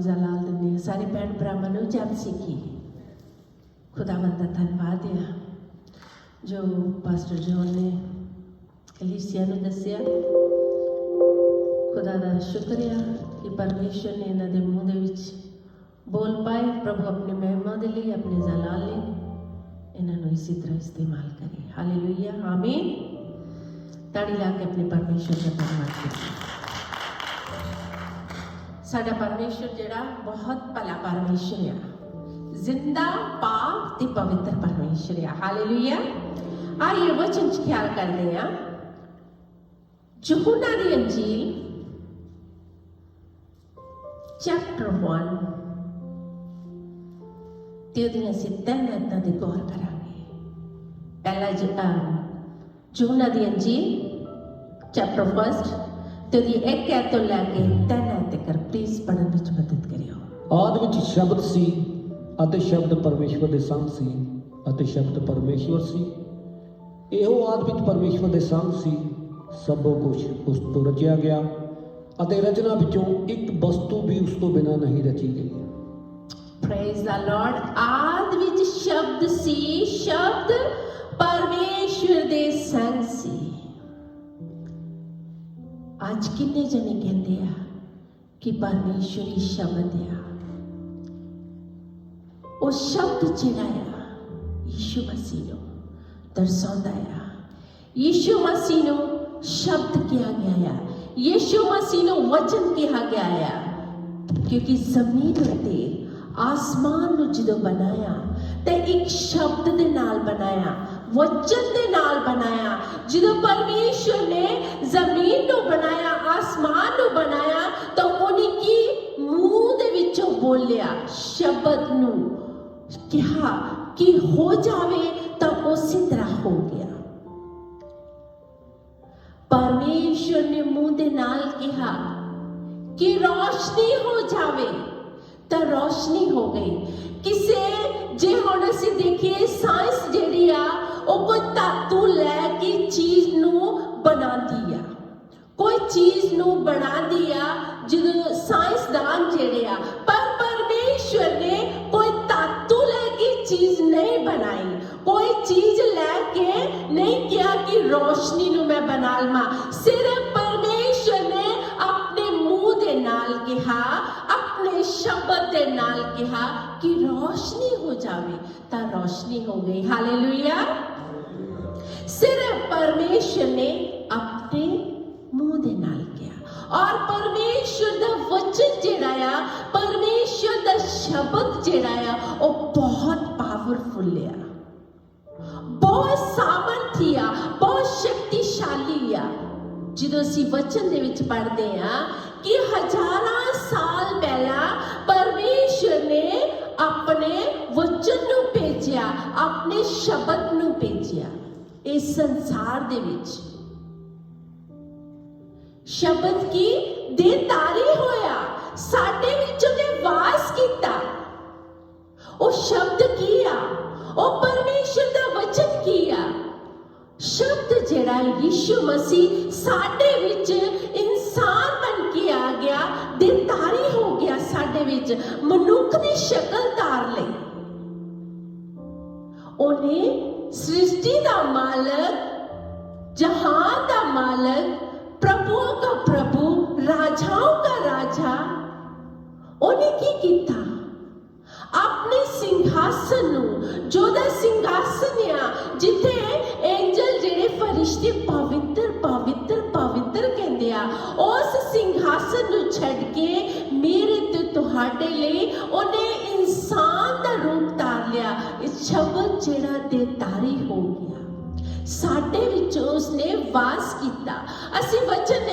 जलाल दिने सारे भैन भरावां नूं जप सीखी। खुदावंद दा धन्नवाद आ जो पास्टर जॉन ने कलीसिया नूं दस्सिया। खुदा दा शुक्र आ कि परमेश्वर ने इन्हां दे मूँह दे विच बोल पाए। प्रभु अपनी महिमा दे लिए अपने जलाल लिए इन्हां नूं इसी तरह इस्तेमाल करे। हालेलुया आमीन। ताड़ी ला के अपने परमेश्वर का धन्नवाद करें। साडा परमेश्वर जिहड़ा बहुत भला परमेश्वर आ, जिंदा पाक ते पवित्र परमेश्वर आ। हालेलुया। आइए वचन च ख्याल करते हैं। यूहन्ना दी अंजील चैप्टर 1 ते ओहदियां असीं 3 आयतां ते गौर करांगे। पहला यूहन्ना दी अंजील चैप्टर 1 ते ओहदी 1 आयत तो लैके 3 आयत तक प्लीज पढ़न विच मदद करियो। आदि विच शब्द सी ਅਤੇ शब्द परमेश्वर ਦੇ ਸੰਗ ਸੀ ਅਤੇ शब्द परमेश्वर ਸੀ। ਇਹੋ ਆਦਿ ਵਿੱਚ परमेश्वर ਦੇ ਸੰਗ ਸੀ। ਸਭੋ ਕੁਝ ਉਸ ਤੋਂ ਰਚਿਆ ਗਿਆ ਅਤੇ ਰਚਨਾ ਵਿੱਚੋਂ ਇੱਕ ਵਸਤੂ ਵੀ ਉਸ ਤੋਂ ਬਿਨਾਂ ਨਹੀਂ ਰਚੀ ਗਈ। Praise the Lord। ਆਦਿ ਵਿੱਚ ਸ਼ਬਦ ਸੀ, ਸ਼ਬਦ ਪਰਮੇਸ਼ਵਰ ਦੇ ਸੰਗ ਸੀ। ਅੱਜ ਕਿੰਨੇ ਜਣੇ ਕਹਿੰਦੇ ਆ ਕਿ ਪਰਮੇਸ਼ਵਰੀ ਸ਼ਬਦ ਆ। ਉਹ ਸ਼ਬਦ ਜਿਹੜਾ ਆ ਯਿਸੂ ਮਸੀਹ ਨੂੰ ਦਰਸਾਉਂਦਾ ਆ। ਯਿਸੂ ਮਸੀਹ ਨੂੰ ਸ਼ਬਦ ਕਿਹਾ ਗਿਆ ਆ। ਯਿਸੂ ਮਸੀਹ ਨੂੰ ਵਚਨ ਕਿਹਾ ਗਿਆ ਆ। ਕਿਉਂਕਿ ਜ਼ਮੀਨ ਉੱਤੇ ਆਸਮਾਨ ਨੂੰ ਜਦੋਂ ਬਣਾਇਆ ਤੇ ਇੱਕ ਸ਼ਬਦ ਦੇ ਨਾਲ ਬਣਾਇਆ, वचन दे नाल बनाया। ਜਦੋਂ परमेश्वर ने ਜ਼ਮੀਨ ਨੂੰ ਬਣਾਇਆ, ਆਸਮਾਨ ਨੂੰ ਬਣਾਇਆ ਤਾਂ ਉਹਨੇ ਕੀ ਮੂੰਹ ਦੇ ਵਿੱਚੋਂ ਬੋਲਿਆ, ਸ਼ਬਦ ਨੂੰ ਕਿਹਾ ਕਿ ਹੋ ਜਾਵੇ ਤਾਂ ਉਸੇ ਤਰ੍ਹਾਂ ਹੋ ਗਿਆ। परमेश्वर ने ਮੂੰਹ ਦੇ ਨਾਲ ਕਿਹਾ ਕਿ ਰੋਸ਼ਨੀ ਹੋ ਜਾਵੇ ਤਾਂ ਰੋਸ਼ਨੀ ਹੋ ਗਈ। ਕਿਸੇ ਜੇ ਹੁਣ ਅਸੀਂ ਦੇਖੀਏ ਸਾਇੰਸ ਜਿਹੜੀ ਆ ਉਹ ਕੋਈ ਧਾਤੂ ਲੈ ਕੇ ਚੀਜ਼ ਨੂੰ ਬਣਾਉਂਦੀ ਆ, ਕੋਈ ਚੀਜ਼ ਨੂੰ ਬਣਾਉਂਦੀ ਆ ਜਦੋਂ ਸਾਇੰਸਦਾਨ ਜਿਹੜੇ ਆ। ਪਰ ਪਰਮੇਸ਼ਵਰ ਨੇ ਕੋਈ ਧਾਤੂ ਲੈ ਕੇ ਚੀਜ਼ ਨਹੀਂ ਬਣਾਈ, ਕੋਈ ਚੀਜ਼ ਲੈ ਕੇ ਨਹੀਂ ਕਿਹਾ ਕਿ ਰੋਸ਼ਨੀ ਨੂੰ ਮੈਂ ਬਣਾ ਲਵਾਂ। ਸਿਰਫ ਪਰਮੇਸ਼ਵਰ ਨੇ ਆਪਣੇ ਮੂੰਹ ਦੇ ਨਾਲ ਕਿਹਾ, ਆਪਣੇ ਸ਼ਬਦ ਦੇ ਨਾਲ ਕਿਹਾ ਕਿ ਰੋਸ਼ਨੀ ਹੋ ਜਾਵੇ ਤਾਂ ਰੋਸ਼ਨੀ ਹੋ ਗਈ। ਹਾਲੇਲੂਇਆ। सिर्फ परमेश्वर ने अपने मुंह दे नाल किया और परमेश्वर दा वचन जेड़ा आ, परमेश्वर दा शब्द जेड़ा आ वो बहुत पावरफुल आ, बहुत सामर्थी आ, बहुत शक्तिशाली आ। ਜਦੋਂ ਅਸੀਂ ਵਚਨ ਦੇ ਵਿੱਚ ਪੜ੍ਹਦੇ ਆ ਕਿ ਹਜ਼ਾਰਾਂ ਸਾਲ ਪਹਿਲਾਂ ਪਰਮੇਸ਼ਰ ਨੇ ਆਪਣੇ ਵਚਨ ਨੂੰ ਭੇਜਿਆ, ਆਪਣੇ ਸ਼ਬਦ ਨੂੰ ਭੇਜਿਆ ਇਸ ਸੰਸਾਰ ਦੇ ਵਿੱਚ। ਸ਼ਬਦ ਕੀ ਦੇਹਧਾਰੀ ਹੋਇਆ, ਸਾਡੇ ਵਿੱਚ ਉਹਨੇ ਵਾਸ ਕੀਤਾ। ਉਹ ਸ਼ਬਦ ਕੀ ਆ? ਉਹ ਪਰਮੇਸ਼ਰ ਦਾ ਵਚਨ ਕੀ ਆ? ਸ਼ਬਦ ਜਿਹੜਾ ਯਿਸੂ ਮਸੀਹ ਸਾਡੇ ਵਿੱਚ ਇਨਸਾਨ ਬਣ ਕੇ ਆ ਗਿਆ, ਦੇਹਧਾਰੀ ਹੋ ਗਿਆ, ਸਾਡੇ ਵਿੱਚ ਮਨੁੱਖ ਦੀ ਸ਼ਕਲ ਧਾਰ ਲਈ। ਉਹਨੇ सृष्टि का मालक, जहान का मालक, प्रभुओं का प्रभु, राजाओं का राजा, उन्हें की किया? अपने सिंहासन नू, जोदा सिंहासन आ जिथे एंजल जेड़े फरिश्ते पवित्र पवित्र पवित्र कहते आ, उस सिंहासन नू छड़ के मेरे ते तुहाडे लई उन्हें इंसान दा रूप धार लिया। इस शब्द जेड़ा देहधारी हो गया, साडे विच उसने वास किया। असीं वचन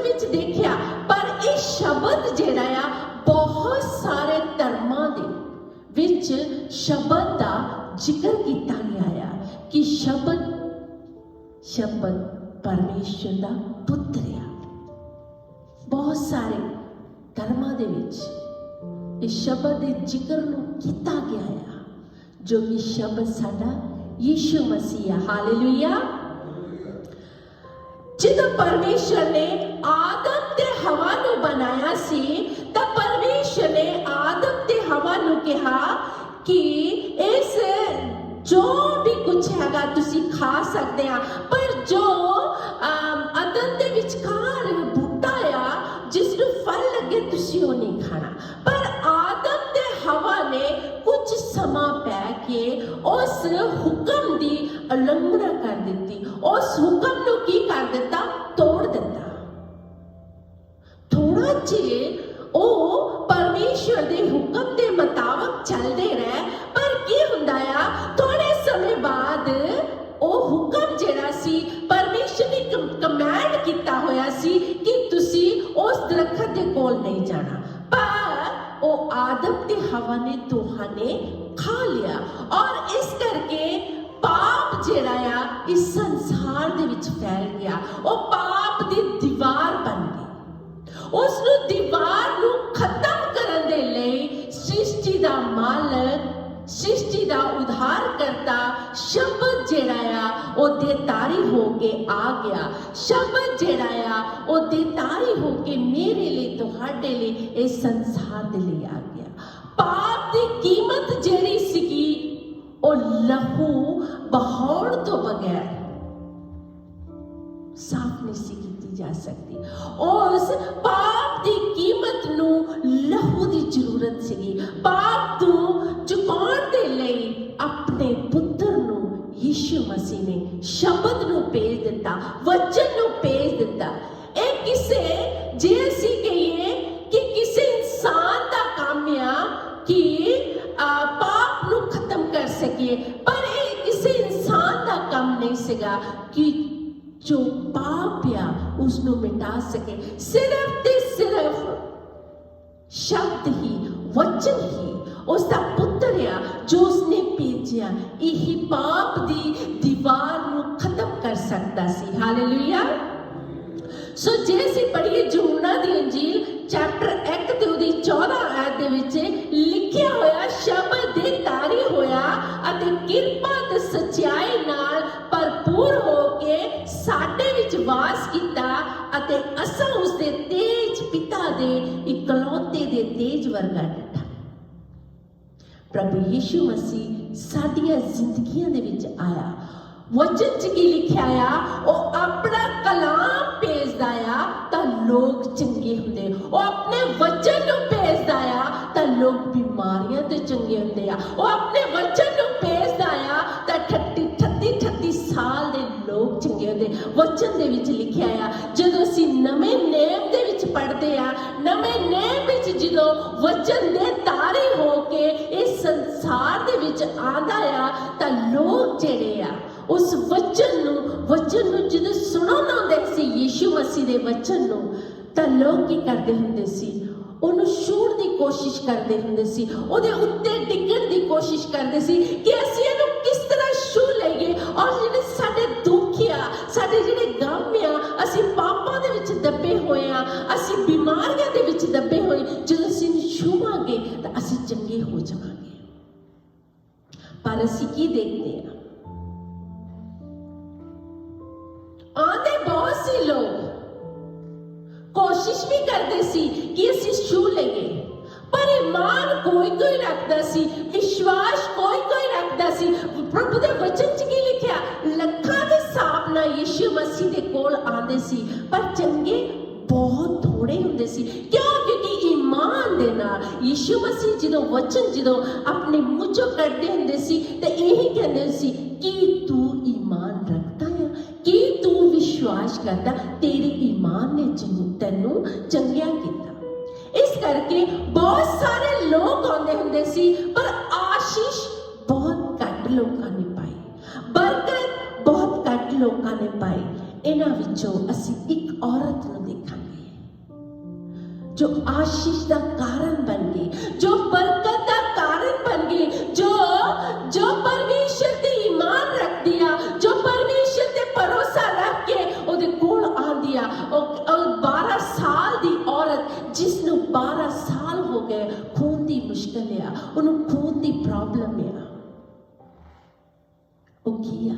विच देखिया, पर इह शब्द जेड़ा आ बहुत सारे धर्मां दे विच शब्द दा जिक्र किया गया है कि शब्द परमेश्वर दा पुत्र आ। बहुत सारे धर्मां दे विच इस शब्द दे जिक्र नूं किया गया है जो कि शब्द साडा यीशु मसीह है। हालेलुया। ਜਦੋਂ परमेश्वर ने आदम ते हवा नूं बनाया सी तां परमेश्वर ने खाना। पर आदम ते हवा ने कुछ समा पै के उस हुक्म दी उल्लंघना कर दी, उस हुक्म नूं की कर दिता, तोड़ दिता। थोड़ा चिर ओ परमेश्वर दे हुक्म दे मुताबिक चलदे रहे, पर की हुंदा आ थोड़े समय बाद ओ हुक्म जेड़ा सी परमेश्वर ने कमांड किया होया सी कि तुसी उस दरखत दे कोल नहीं जाना, पर ओ आदम ते हवा ने दोहां ने खा लिया और इस करके पाप जेड़ा आ इस संसार दे विच फैल गया। ओ पाप दी दीवार बन गई। उस नूं दीवार नूं खत्म करन दे लई सृष्टि दा मालक, सृष्टि दा उद्धार करता शब्द जेड़ा आ ओ देतारी होके आ गया। शब्द जेड़ा आ ओ देतारी होके मेरे लिए, तुहाडे लिए, इस संसार दे लिए आ गया। पाप दी कीमत जेड़ी सीगी ओ लहू बहाउण तो बगैर साफ नहीं सी कीती जा सकती। उस पाप दी कीमत नूं लहू दी जरूरत सीगी। पाप तों चुकाउण दे लई अपने पुत्र नूं यीशु मसीह ने शब्द नूं भेज दिता, वचन नूं भेज दिता। ਇਹ ਕਿਸੇ जे ਅਸੀਂ कहिए कि किसी इंसान का काम आ कि पाप नूं खत्म कर सके, पर ਇਹ किसी इंसान का काम नहीं सीगा कि जो पाप आ उसनूं मिटा सके। सिर्फ ते सिर्फ शब्द ही, वचन ही, उसका पुत्र आ जो उसने भेजिया, यही पाप दी दीवार नूं खत्म कर सकता सी। हालेलुया। सो जे ਅਸੀਂ ਪੜ੍ਹੀਏ यूहन्ना ਦੀ अंजील चैप्टर 1 ਤੇ ਉਹਦੀ 14 ਆਇਤ ਦੇ ਵਿੱਚ ਲਿਖਿਆ ਹੋਇਆ ਸ਼ਬਦ ਦੇ ਤਾਰੀ ਹੋਇਆ ਅਤੇ ਕਿਰਪਾ ਤੇ ਸੱਚਾਈ ਨਾਲ ਭਰਪੂਰ ਹੋ ਕੇ ਸਾਡੇ ਵਿੱਚ ਵਾਸ ਕੀਤਾ ਅਤੇ ਅਸਾਂ ਉਸ ਦੇ ਤੇਜ ਪਿਤਾ ਦੇ ਇਕਲੌਤੇ ਦੇ ਤੇਜ ਵਰਗਾ ਡਿਠਾ। ਪ੍ਰਭੂ ਯੀਸ਼ੂ ਮਸੀਹ ਸਾਡੀਆਂ ਜ਼ਿੰਦਗੀਆਂ ਦੇ ਵਿੱਚ ਆਇਆ। वचन च की लिखा आ, वो अपना कलाम भेजदा आ तां लोग चंगे हुंदे। वो अपने वचन नूं भेजदा आ तां लोग बीमारियां ते चंगे हुंदे आ। वो अपने वचन नूं भेजदा आ तां 38 साल दे लोग चंगे हुंदे। वचन दे विच लिखिया आ, जदों असीं नवें नेम दे विच पढ़दे आ, नवें नेम विच जदों वचन दे तारी हो के इस संसार दे विच आंदा आ तां लोग जेड़े आ उस वचन नूं ਜਦੋਂ ਸੁਣਨ ਆਉਂਦੇ ਸੀ ਯੀਸ਼ੂ ਮਸੀਹ ਦੇ ਵਚਨ ਨੂੰ, ਤਾਂ ਲੋਕ ਕੀ ਕਰਦੇ ਹੁੰਦੇ ਸੀ? ਉਹਨੂੰ ਛੂਹਣ ਦੀ ਕੋਸ਼ਿਸ਼ ਕਰਦੇ ਹੁੰਦੇ ਸੀ, ਉਹਦੇ ਉੱਤੇ ਡਿੱਗਣ ਦੀ ਕੋਸ਼ਿਸ਼ ਕਰਦੇ ਸੀ ਕਿ ਅਸੀਂ ਇਹਨੂੰ ਕਿਸ ਤਰ੍ਹਾਂ ਛੂਹ ਲਈਏ। ਔਰ ਜਿਹੜੇ ਸਾਡੇ ਦੁੱਖ ਆ, ਸਾਡੇ ਜਿਹੜੇ ਗਮ ਆ, ਅਸੀਂ ਪਾਪਾਂ ਦੇ ਵਿੱਚ ਦੱਬੇ ਹੋਏ ਆ, ਅਸੀਂ ਬਿਮਾਰੀਆਂ ਦੇ ਵਿੱਚ ਦੱਬੇ ਹੋਏ, ਜਦੋਂ ਅਸੀਂ ਇਹਨੂੰ ਛੂਹਾਂਗੇ ਤਾਂ ਅਸੀਂ ਚੰਗੇ ਹੋ ਜਾਵਾਂਗੇ। ਪਰ ਅਸੀਂ ਕੀ ਦੇਖਦੇ ਆ? आते बहुत से लोग कोशिश भी करते सी कि असी छू लईए, पर ईमान कोई रखता सी, विश्वास कोई रखता सी। प्रभु दे वचन च की लिखिया, लखां दे हिसाब नाल यीशु मसीह दे कोल आंदे सी, पर चंगे बहुत थोड़े हुंदे सी। क्यों? क्योंकि ईमान दे नाल यीशु मसीह जदों वचन जदों अपने मुंह चों कढदे हुंदे सी ते यही कहंदे सी कि तू ईमान रखता है, कि तू विश्वास करता, तेरे ईमान ने तैनू चंगिया किया। इस करके बहुत सारे लोग आउंदे हुंदे सी, पर आशीष बहुत घट लोकां ने पाई, बरकत बहुत घट लोकां ने पाई। इन्हां विचों असीं एक औरत नूं देखांगे जो आशीष का कारण बन गई, जो बरकत का कारण बन गई, जो परमेश्वर ते ईमान रख दिया, जो परमेश्वर ते भरोसा रख के ओदे कोल आंदी आ। 12 साल दी औरत जिसनू 12 साल हो गए खून दी मुश्किल आ, उन्हों खून दी प्रॉब्लम आ, ओ किया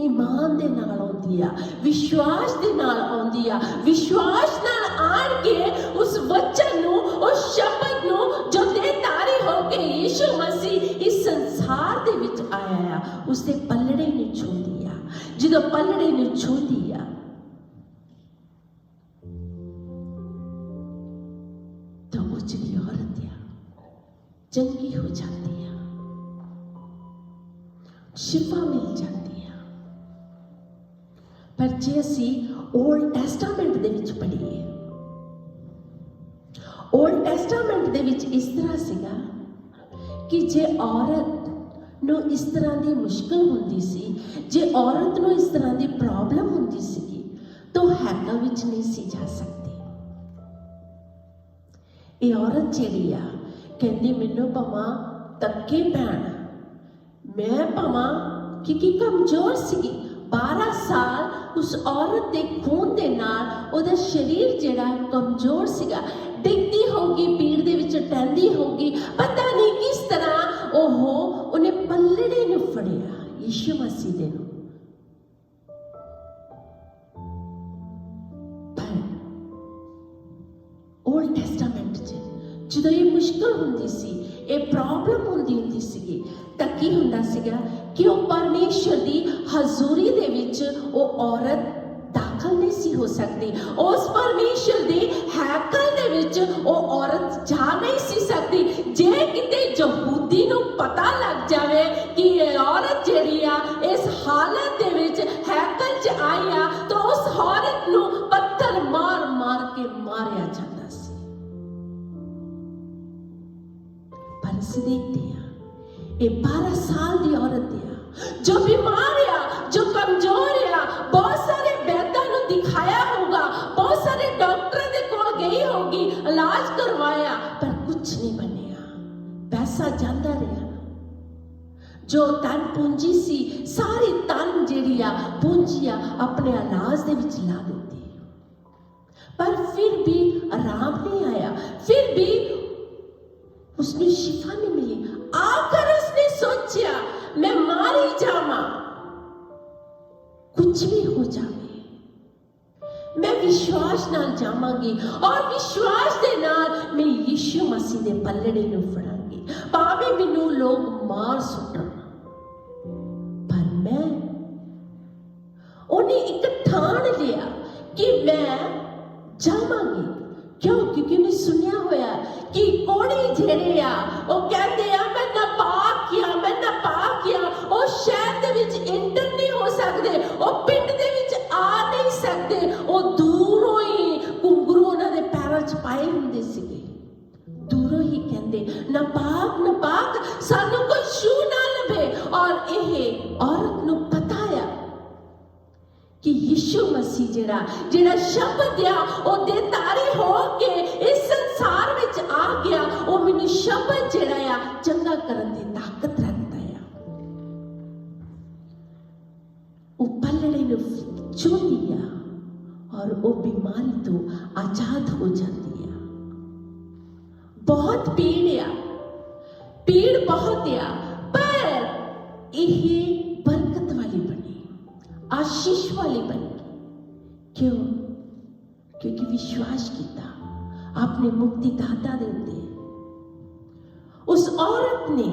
ईमान दे नाल आउंदी आ, विश्वास दे नाल आउंदी आ। विश्वास नाल आण के उस वचन नूं, उस शब्द नूं जो दे तारी हो के यीशु मसीह इस संसार दे विच आया आ, उसदे पलड़े नूं छूंदी आ। जदों पलड़े नूं छूंदी आ तो उजड़ी ਚੰਗੀ ਹੋ ਜਾਂਦੀ ਆ, ਸ਼ਿਫਾ ਮਿਲ ਜਾਂਦੀ ਆ। ਪਰ ਜੇ ਅਸੀਂ ਓਲਡ ਟੈਸਟਾਮੈਂਟ ਦੇ ਵਿੱਚ ਪੜ੍ਹੀਏ, ਓਲਡ ਟੈਸਟਾਮੈਂਟ ਦੇ ਵਿੱਚ ਇਸ ਤਰ੍ਹਾਂ ਸੀਗਾ ਕਿ ਜੇ ਔਰਤ ਨੂੰ ਇਸ ਤਰ੍ਹਾਂ ਦੀ ਮੁਸ਼ਕਲ ਹੁੰਦੀ ਸੀ, ਜੇ ਔਰਤ ਨੂੰ ਇਸ ਤਰ੍ਹਾਂ ਦੀ ਪ੍ਰੋਬਲਮ ਹੁੰਦੀ ਸੀਗੀ ਤਾਂ ਉਹ ਹੈਕਲ ਵਿੱਚ ਨਹੀਂ ਸੀ ਜਾ ਸਕਦੀ। ਇਹ ਔਰਤ ਜਿਹੜੀ ਆ ਕਹਿੰਦੀ ਮੈਨੂੰ ਭਾਵਾਂ ਧੱਕੇ ਪੈਣ, ਮੈਂ ਭਾਵਾਂ ਕਿਉਂਕਿ ਕਮਜ਼ੋਰ ਸੀਗੀ। 12 ਸਾਲ ਉਸ ਔਰਤ ਦੇ ਖੂਨ ਦੇ ਨਾਲ ਉਹਦਾ ਸਰੀਰ ਜਿਹੜਾ ਕਮਜ਼ੋਰ ਸੀਗਾ, ਡਿੱਗਦੀ ਹੋਊਗੀ, ਪੀੜ ਦੇ ਵਿੱਚ ਟਹਿੰਦੀ ਹੋਊਗੀ, ਪਤਾ ਨਹੀਂ ਕਿਸ ਤਰ੍ਹਾਂ ਉਹਨੇ ਪੱਲੜੇ ਨੂੰ ਫੜਿਆ, ਯਿਸੂ ਮਸੀਹ ਦੇ ਨੂੰ। ਪਰ ਓਲਡ ਟੈਸਟਾਮੈਂਟ 'ਚ ਜਦੋਂ ਇਹ ਮੁਸ਼ਕਲ ਹੁੰਦੀ ਸੀ, ਇਹ ਪ੍ਰੋਬਲਮ ਹੁੰਦੀ ਸੀਗੀ, ਤਾਂ ਕੀ ਹੁੰਦਾ ਸੀਗਾ ਕਿ ਉਹ ਪਰਮੇਸ਼ਰ ਦੀ ਹਜ਼ੂਰੀ ਦੇ ਵਿੱਚ ਉਹ ਔਰਤ ਦਾਖਲ ਨਹੀਂ ਸੀ ਹੋ ਸਕਦੀ। ਉਸ ਪਰਮੇਸ਼ਰ ਦੇ ਹੈਕਲ ਦੇ ਵਿੱਚ ਉਹ ਔਰਤ ਜਾ ਨਹੀਂ ਸੀ ਸਕਦੀ। ਜੇ ਕਿਤੇ ਯਹੂਦੀ ਨੂੰ ਪਤਾ ਲੱਗ ਜਾਵੇ ਕਿ ਇਹ ਔਰਤ ਜਿਹੜੀ ਆ ਇਸ ਹਾਲਤ ਦੇ ਵਿੱਚ ਹੈਕਲ 'ਚ ਆਈ ਆ, ਤਾਂ ਉਸ ਔਰਤ ਨੂੰ ਪੱਥਰ ਮਾਰ ਮਾਰ ਕੇ ਮਾਰਿਆ ਜਾਂਦਾ ਸੀ। ਪਰ ਅਸੀਂ ਦੇਖਦੇ ਆ ਇਹ 12 ਸਾਲ ਦੀ ਔਰਤ ਆ ਜੋ ਬਿਮਾਰ ਆ, ਜੋ ਕਮਜ਼ੋਰ ਆ, ਬਹੁਤ ਸਾਰੇ ਵੈਦਾਂ ਨੂੰ ਦਿਖਾਇਆ ਹੋਊਗਾ, ਬਹੁਤ ਸਾਰੇ ਡਾਕਟਰਾਂ ਦੇ ਕੋਲ ਗਈ ਹੋਗੀ, ਇਲਾਜ ਕਰਵਾਇਆ, ਪਰ ਕੁਝ ਨਹੀਂ ਬਣਿਆ। ਪੈਸਾ ਜਾਂਦਾ ਰਿਹਾ, ਜੋ ਤਨ ਪੂੰਜੀ ਸੀ ਸਾਰੀ ਤਨ ਜਿਹੜੀ ਆ ਪੂੰਜੀ ਆ ਆਪਣੇ ਇਲਾਜ ਦੇ ਵਿੱਚ ਲਾ ਦਿੱਤੀ, ਪਰ ਫਿਰ ਵੀ ਆਰਾਮ ਨਹੀਂ ਆਇਆ, ਫਿਰ ਵੀ ਉਸਨੂੰ ਸ਼ਿਫਾ नहीं मिली। आकर उसने सोचा मैं मारी जावा, कुछ भी हो जावे, मैं विश्वास नाल जावांगी और विश्वास दे नाल मैं यीशु मसीह दे पल्लड़े नूं फड़ांगी, भावें मैनूं लोग मार सुटण, पर मैं उन्हें एक ठाण लिया कि मैं जावांगी। क्यों? क्योंकि उन्हें सुनिया होया कि कोड़ी जेड़े आ वो कहते आ मैं नापाक किया, मैं नापाक किया। वो शहर दे विच इंटर नहीं हो सकते, वो पिंड दे विच आ नहीं सकते, वो दूरों ही घुंघरू उन्हां दे पैरां च पाए हुंदे सीगे, दूरों ही कहते नापाक नापाक, सानू कोई छू ना लवे। और यह औरत नूं पता आ कि यीशु मसीह जेड़ा शब्द आ वो देतारी हो के इस संसार विच आ गया, वो मैनूं शब्द जेड़ा आ चंगा करन दी ताकत रखता है। वो पल्लड़े नूं छूंदी आ और वो बीमारी तो आजाद हो जाती है। बहुत पीड़ आ, पीड़ बहुत आ, पर यह बरकत वाली बनी, आशीष वाली बनी। क्यों? क्योंकि विश्वास किया आपने मुक्तिदाता दे उत्ते। उस औरत ने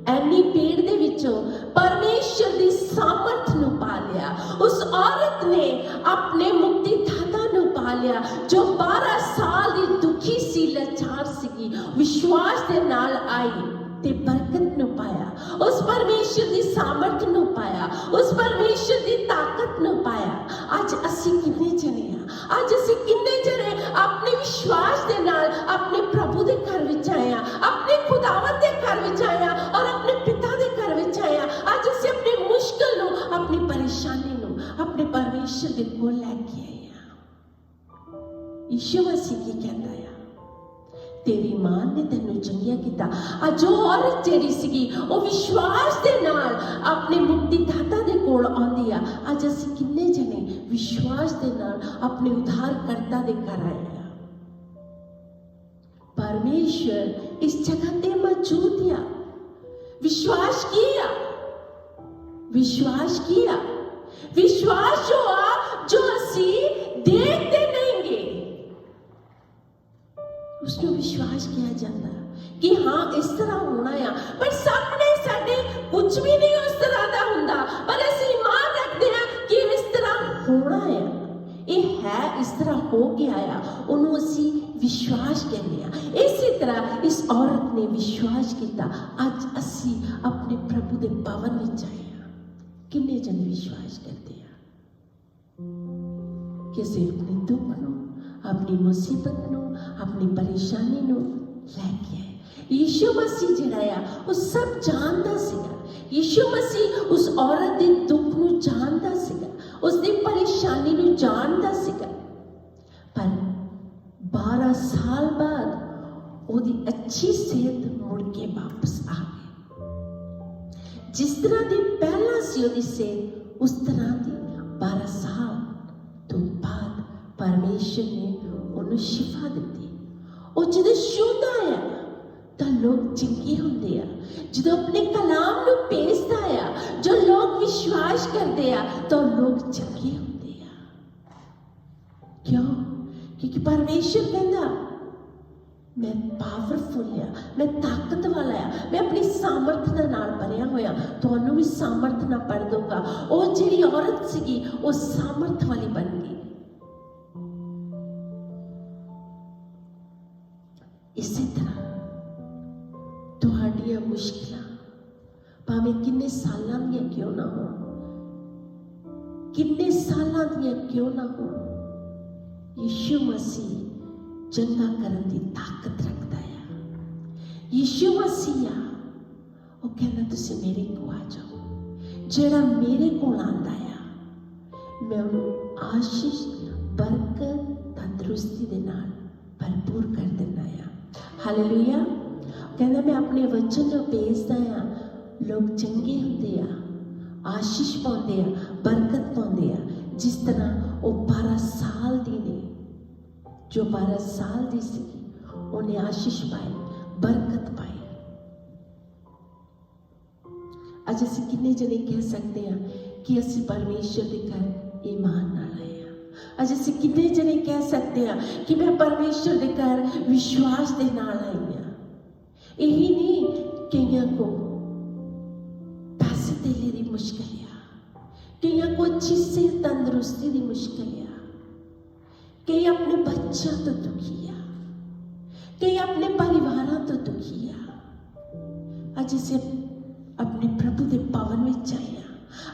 एनी पीड़ दे विचों परमेश्वर दी सामर्थ नूं पा लिया। उस औरत ने अपने मुक्तिदाता नूं पा लिया जो 12 साल दी दुखी सी, लाचार सी, विश्वास दे नाल आई ते बरकत नूं पाया, उस परमेश्वर दी सामर्थ नूं पाया, उस परमेश्वर दी ताकत नूं पाया। अज असी किन्ने जने आ, अज असी किन्ने जने अपने विश्वास दे नाल अपने प्रभु दे घर विच आए आ, अपने खुदावंद दे घर विच आए आ और अपने पिता दे घर विच आए आ। अज असी अपनी मुश्किल नूं, अपनी परेशानी नूं अपने परमेश्वर दे कोल लैके आए आ। यीशु मसीह की कहता है तेरी मां ने तेनू चंगिया किया। अज जो औरत जेड़ी सीगी वो विश्वास दे नाल अपने मुक्तिदाता दे कोल आंदी आ। अज असीं किन्ने जने विश्वास दे नाल अपने उद्धारकर्ता दे घर आए आ। परमेश्वर इस जगह ते मौजूद आ। विश्वास किया, विश्वास किया, विश्वास जो आ जो असीं देखते नहींगे उसको विश्वास किया जाता कि हाँ इस तरह होना है, पर सामने साडे कुछ भी नहीं उस तरह का हुंदा, पर असीं ईमान रखते हैं कि इस तरह होना है, ये है इस तरह हो गया आ, उन्होंने असीं विश्वास कहते हैं। इसी तरह इस औरत ने विश्वास किया। अज असी अपने प्रभु के भवन में आए हैं। किन्ने जन विश्वास करते हैं कि असी अपने दुख नू, अपनी मुसीबत नू, अपनी परेशानी नू लैके आए। यीशु मसीह जिहड़ा आ वो सब जानदा सीगा। यीशु मसीह उस औरत के दुख नू जानदा सीगा, उसकी परेशानी नू जानदा सीगा। पर 12 साल बाद ओदी अच्छी सेहत मुड़ के वापस आ गई। जिस तरह की पहला सी ओदी सेहत, उस तरह की 12 साल तो बाद परमेश्वर ने उन्हें शिफा दी। वो जो शुद्ध आया तो लोग चंगे होंगे आ। जो अपने कलाम को पेशदा आ, जो लोग विश्वास करते आ तो लोग चंगे होंगे आ। क्यों? क्योंकि परमेश्वर कहता मैं पावरफुल आ, मैं ताकत वाला आ, मैं अपनी सामर्थ नाल भरिया होया, तुहानू भी सामर्थ ना भर दूंगा। वो जिहड़ी औरत सीगी वो सामर्थ वाली बन गई। इसी तरह तुहाडियां मुश्किलां भावें किन्ने सालां दियां क्यों ना हो, किन्ने सालां दियां क्यों ना हो, यीशु मसीह चंगा करन दी ताकत रखता है। यीशु मसीह वो कहना तुसी मेरे को आ जाओ। जेड़ा मेरे को आंदा आ मैं उन्हें आशीष, बरकत, तंदुरुस्ती दे नाल भरपूर कर देना आ। हालेलुया। कहना मैं अपने वचन को भेजदा आ, लोग चंगे होंदे आ, आशीष पाउंदे आ, बरकत पाउंदे आ। जिस तरह वो 12 साल दी ने, जो 12 साल दी सी, उन्हें आशीष पाई, बरकत पाई। अज असी किन्ने जने कह सकते हैं कि असी परमेश्वर के घर ईमान नाल आए हैं। अज असी किन्ने जने कह सकते हैं कि मैं परमेश्वर के घर विश्वास के नाल आई हूं। यही नहीं, कईयां को पैसे देने की मुश्किल आ, कईयां को अच्छी सेहत तंदुरुस्ती की मुश्किल आ, कई अपने बच्चों तो दुखी आ, कई अपने परिवारों तो दुखी आ। अज असी अपने प्रभु के भवन में आए,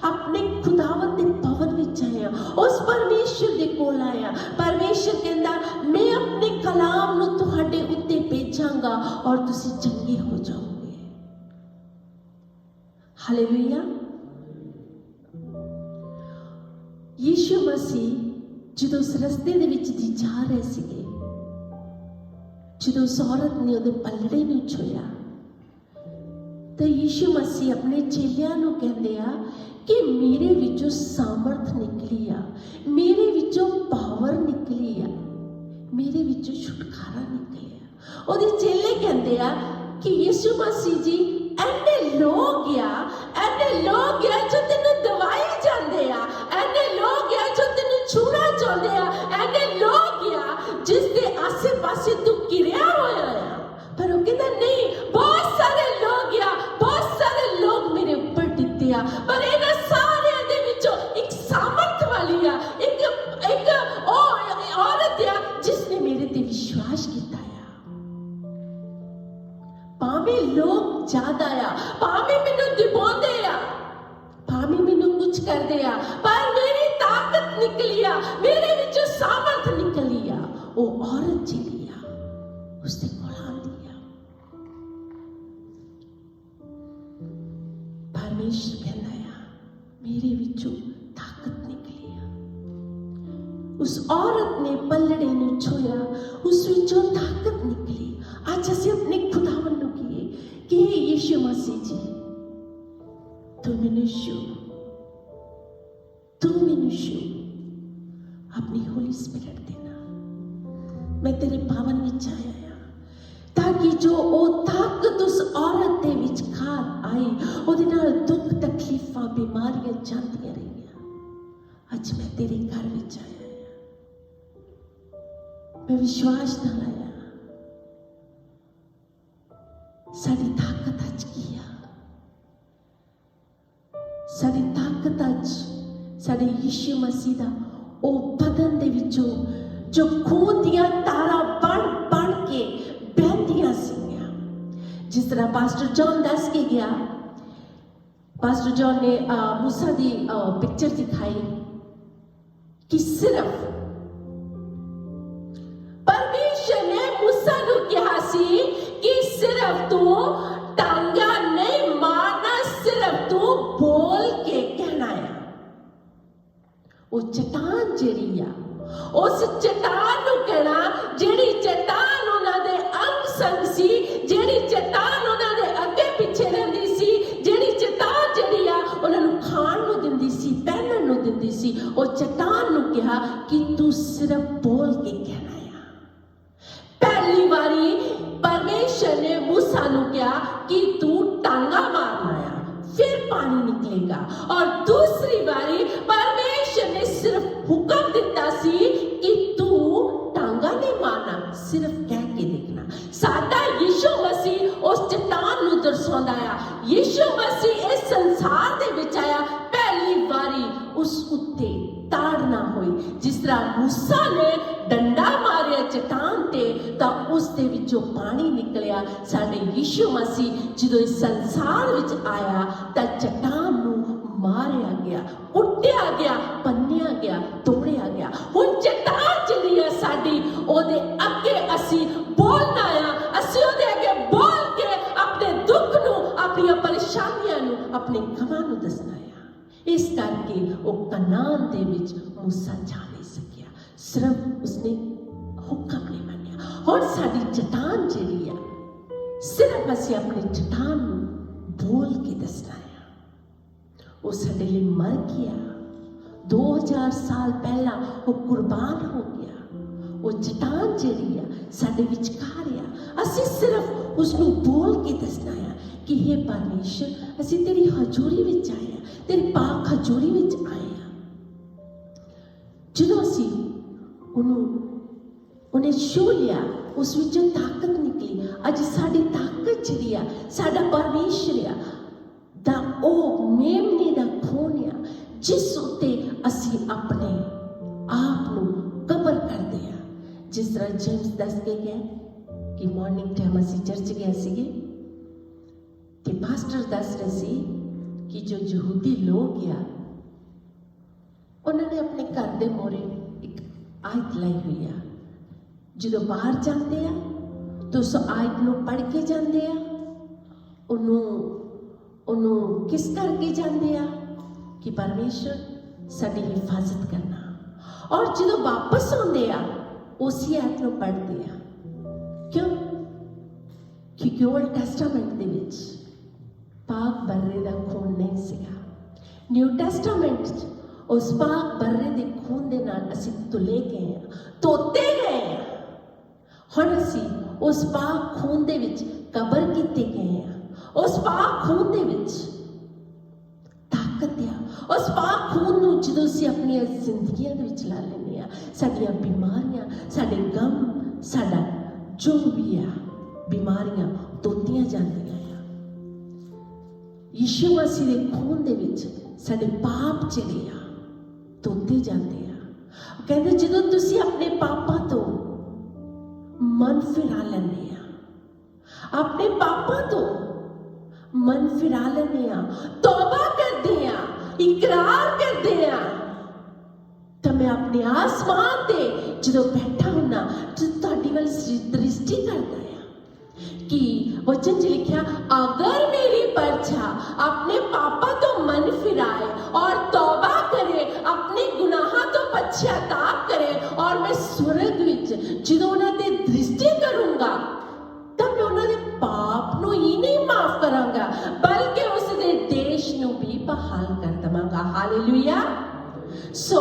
अपने खुदावंद के भवन में आए, उस परमेश्वर के कोल आया। परमेश्वर कहता मैं अपने कलाम नूं तुहाडे उत्ते भेजांगा और तुसी चंगे हो जाओगे। हालेलुया। यीशु मसीह जो उस रस्ते दे विच दी जा रहे सीगे, जो उस औरत ने उहदे पलड़े नूं छुया, तो यीशु मसीह अपने चेलियां नूं कहंदे आ कि मेरे विचों सामर्थ निकली आ, मेरे विचों पावर निकली आ, मेरे विचों छुटकारा निकलिया। ਉਹਦੇ चेले कहते आ कि यीशु मसीह जी ऐने लोग आ जो तेनू दवाई जाते आ, ऐने लोग आ जो तेनू छूना चाहते आ, ऐने लोग आ जिसके आसे पासे तू घिरिया होया आ। पर वो कहता नहीं, बहुत सारे लोग आ, बहुत सारे लोग मेरे ऊपर टिकते आ, पर इन्हां सारियां दे विचों एक सामर्थ वाली आ, एक औरत आ जिसने मेरे ते विश्वास किया। भावे लोग ज्यादा आ, भावे मैनू दिबाउंदे आ, भावे मैनू कुछ करदे आ, पर मेरी ताकत निकली आ, मेरे विचों सामर्थ निकली आ। वो औरत जिहड़ी आ उसदे कोल आंदी आ। परमेश्वर कहंदा आ मेरे विचों ताकत निकली आ। उस औरत ने पलड़े नूं छुया, उस विचों ताकत निकली। आज असीं अपने खुदावन नूं कि यीशु मसीह जी तू मैनू छू, अपनी होली स्पिरिट देना। मैं तेरे भवन में आया ताकि जो ओ ताकत उस औरत दे विचकार आई, ਉਹਦੇ ਨਾਲ दुख तकलीफां बीमारियां जांदियां रहियां। अज मैं तेरे घर विच आया, मैं विश्वास नाल आया। साडी ताकत अज की आ? साडी ताकत अज साडे यीशु मसीह दा ओ बदन दे विचों जो खून दियां तारा बन बन के बहंदियां सीगियां, जिस तरह पास्टर जॉन दस के गया, पास्टर जॉन ने मूसा की पिक्चर दिखाई कि सिर्फ परमेश्वर ने मूसा को कहा सी कि सिर्फ तू टांगा नहीं मारना, सिर्फ तू बोल के कहना है। वो चट्टान ਜਿਹੜੀ ਆ, उस चट्टान ਨੂੰ ਕਹਿਣਾ ਜਿਹੜੀ चट्टान ਉਹਨਾਂ ਦੇ ਅੰਗ ਸੰਗ ਸੀ, ਜਿਹੜੀ चट्टान ਉਹਨਾਂ ਦੇ ਅੱਗੇ ਪਿੱਛੇ ਰਹਿੰਦੀ ਸੀ, ਜਿਹੜੀ चट्टान ਜਿਹੜੀ ਆ ਉਹਨਾਂ ਨੂੰ ਖਾਣ ਨੂੰ ਦਿੰਦੀ ਸੀ, ਪਹਿਨਣ ਨੂੰ ਦਿੰਦੀ ਸੀ, ਉਹ चट्टान ਨੂੰ ਕਿਹਾ ਕਿ ਤੂੰ ਸਿਰਫ ਬੋਲ ਕੇ ਕਹਿਣਾ ਆ। ਪਹਿਲੀ ਵਾਰੀ परमेश्वर ने मूसा ਨੂੰ ਕਿਹਾ कि तू टांगा मारना है, फिर पानी निकलेगा। और दूसरी बारी परमेश्वर ने सिर्फ हुक्म दिता सी कि तू टांगा नहीं मारना, सिर्फ कह के देखना। साडा यीशु मसीह उस चट्टान नूं दर्शाउंदा आ। यीशु मसीह इस संसार दे विच आया, पहली बारी उस उत्ते ताड़ ना होई। जिस तरह मूसा ने डंडा मारिया चट्टान ते तां उस दे विचों पानी निकलिया। साडे यीशु मसीह जदों इस संसार विच आया तां चट्टान नूं मारिया गया, कुट्टिया गया, पन्निया गया, तोड़िया गया। हुण चट्टान जिहड़ी आ साडी, ओहदे अगे असीं बोलना आ, असीं ओहदे अगे बोल के अपने दुख नूं, अपनी परेशानियां नूं, अपने गमां नूं दसना आ। इस करके वो कनान दे विच मूसा जा नहीं सकिया, सिर्फ उसने हुक्म नहीं मनिया। हुण साडी चट्टान जिहड़ी आ, सिर्फ असीं अपनी चट्टान नूं बोल के दसना आ। वो साडे लई मर गया, 2000 साल पहला वो कुर्बान हो गया। वो चट्टान जिहड़ी आ साडे विचकार आ, असीं सिर्फ उसनूं बोल के दसना आ कि हे परमेश्वर, असीं तेरी हजूरी विच आए आ, तेरी पाक हजूरी विच आए आ। जदों असीं उन्हें छू लिया, उस विचों ताकत निकली। अज साडी ताकत जिहड़ी आ, साडा परमेश्वर आ दा ओ मेमने दा खून आ, जिस उत्ते असीं अपने आप नूं कबर करदे आ। जिस तरह जेम्स दस के गया कि मॉर्निंग टाइम असीं चर्च गए सीगे कि पास्टर दस रहे सी कि जो यहूदी लोग आ, उन्होंने अपने घर दे मोरे एक आयत लाई हुई आ। जदों बाहर जाते आ तो उस आयत नूं पढ़ के जाते आ, उन्हों किस करके जाते आ कि परमेश्वर साडी हिफाजत करना। और जदों वापस आते आ उसी आयत नूं पढ़ते आ। क्यों? क्योंकि ओल्ड टेस्टामेंट दे विच पाक बर्रे दा खून नहीं सीगा। न्यू टेस्टामेंट उस पाक बर्रे दे खून दे नाल असीं धुले गए हैं, धोते गए हैं। हुण असीं उस पाक खून दे विच कबर कीते गए हैं। उस पाक खून दे विच ताकत आ। उस पाक खून नूं जदों असीं अपनी जिंदगियां दे विच ला लैंदे आ, साडीआं बीमारियां, साडे गम, साडा जो भी आ बीमारियां धोतियां जांदियां आ। यीशु मसीह दे खून दे विच साडे पाप जिहड़े आ धोते जाते आ। कहंदे जदों तुसीं अपने पापां तों मन फिरा लैंदे आ, अपने पापां तों मन फिरा लैंदे आ, तौबा करदे आ, इकरार करदे आ, तो मैं अपने आसमान ते जदों बैठा हुन्ना, जदों तुहाडी वल दृष्टि करदा आ कि वचन च लिखिया, अगर मेरी प्रजा अपने पापा तो मन फिराए और तौबा करे, अपने गुनाहां तो पश्चाताप करे, और मैं स्वर्ग विच जदों उन्हां ते दृष्टि करूंगा, तब मैं उन्हां दे पाप नूं ही नहीं माफ करांगा, बल्कि उस दे देश नूं भी बहाल कर दवांगा। हालेलुया। सो